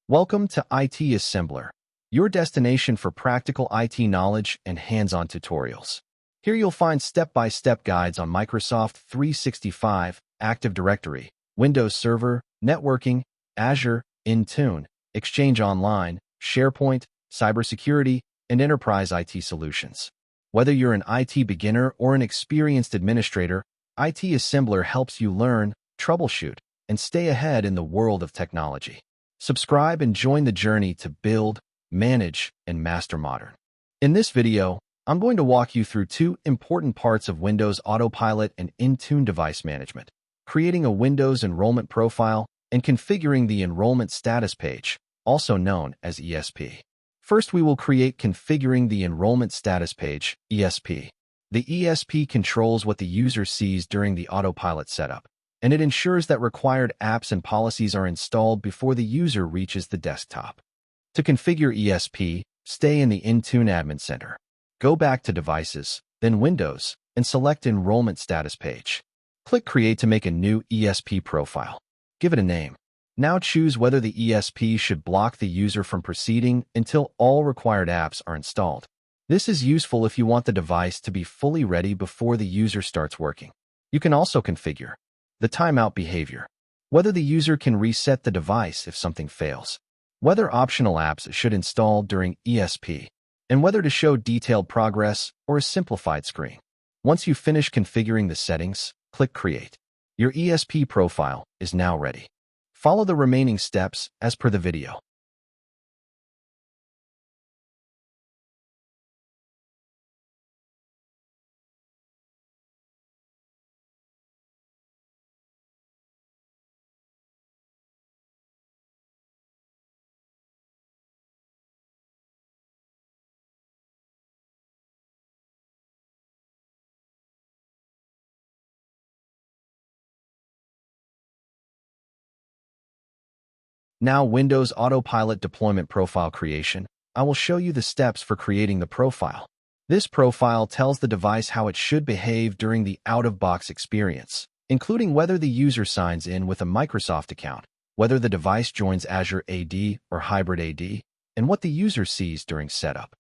Welcome to IT Assembler, your destination for practical IT knowledge and hands-on tutorials. Here you'll find step-by-step guides on Microsoft 365, Active Directory, Windows Server, networking, Azure, Intune, Exchange Online, SharePoint, cybersecurity, and enterprise IT solutions. Whether you're an IT beginner or an experienced administrator, IT Assembler helps you learn, troubleshoot, and stay ahead in the world of technology. Subscribe and join the journey to build, manage, and master modern. In this video, I'm going to walk you through two important parts of Windows Autopilot and Intune device management: creating a Windows Enrollment Profile and configuring the Enrollment Status Page, also known as ESP. First, we will create Configuring the Enrollment Status Page, ESP. The ESP controls what the user sees during the Autopilot setup, and it ensures that required apps and policies are installed before the user reaches the desktop. To configure ESP, stay in the Intune Admin Center. Go back to Devices, then Windows, and select Enrollment Status Page. Click Create to make a new ESP profile. Give it a name. Now choose whether the ESP should block the user from proceeding until all required apps are installed. This is useful if you want the device to be fully ready before the user starts working. You can also configure the timeout behavior, whether the user can reset the device if something fails, whether optional apps should install during ESP, and whether to show detailed progress or a simplified screen. Once you finish configuring the settings, click Create. Your ESP profile is now ready. Follow the remaining steps as per the video. Now, Windows Autopilot Deployment Profile Creation. I will show you the steps for creating the profile. This profile tells the device how it should behave during the out-of-box experience, including whether the user signs in with a Microsoft account, whether the device joins Azure AD or Hybrid AD, and what the user sees during setup.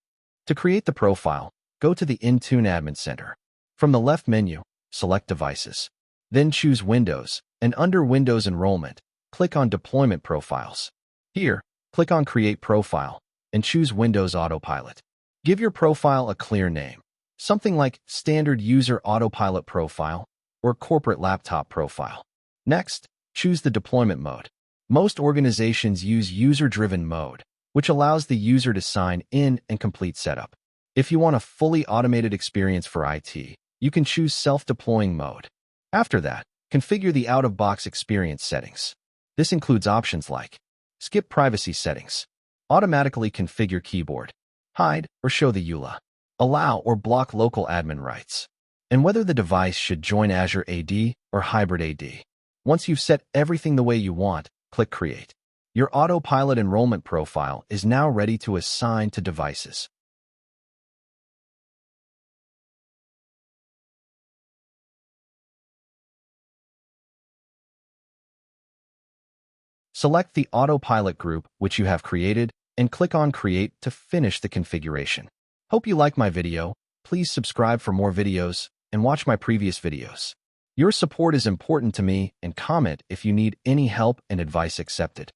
To create the profile, go to the Intune Admin Center. From the left menu, select Devices. Then choose Windows, and under Windows Enrollment, click on Deployment Profiles. Here, click on Create Profile and choose Windows Autopilot. Give your profile a clear name, something like Standard User Autopilot Profile or Corporate Laptop Profile. Next, choose the deployment mode. Most organizations use user-driven mode, which allows the user to sign in and complete setup. If you want a fully automated experience for IT, you can choose self-deploying mode. After that, configure the out-of-box experience settings. This includes options like skip privacy settings, automatically configure keyboard, hide or show the EULA, allow or block local admin rights, and whether the device should join Azure AD or Hybrid AD. Once you've set everything the way you want, click Create. Your Autopilot Enrollment Profile is now ready to assign to devices. Select the Autopilot group which you have created and click on Create to finish the configuration. Hope you like my video. Please subscribe for more videos and watch my previous videos. Your support is important to me, and comment if you need any help and advice accepted.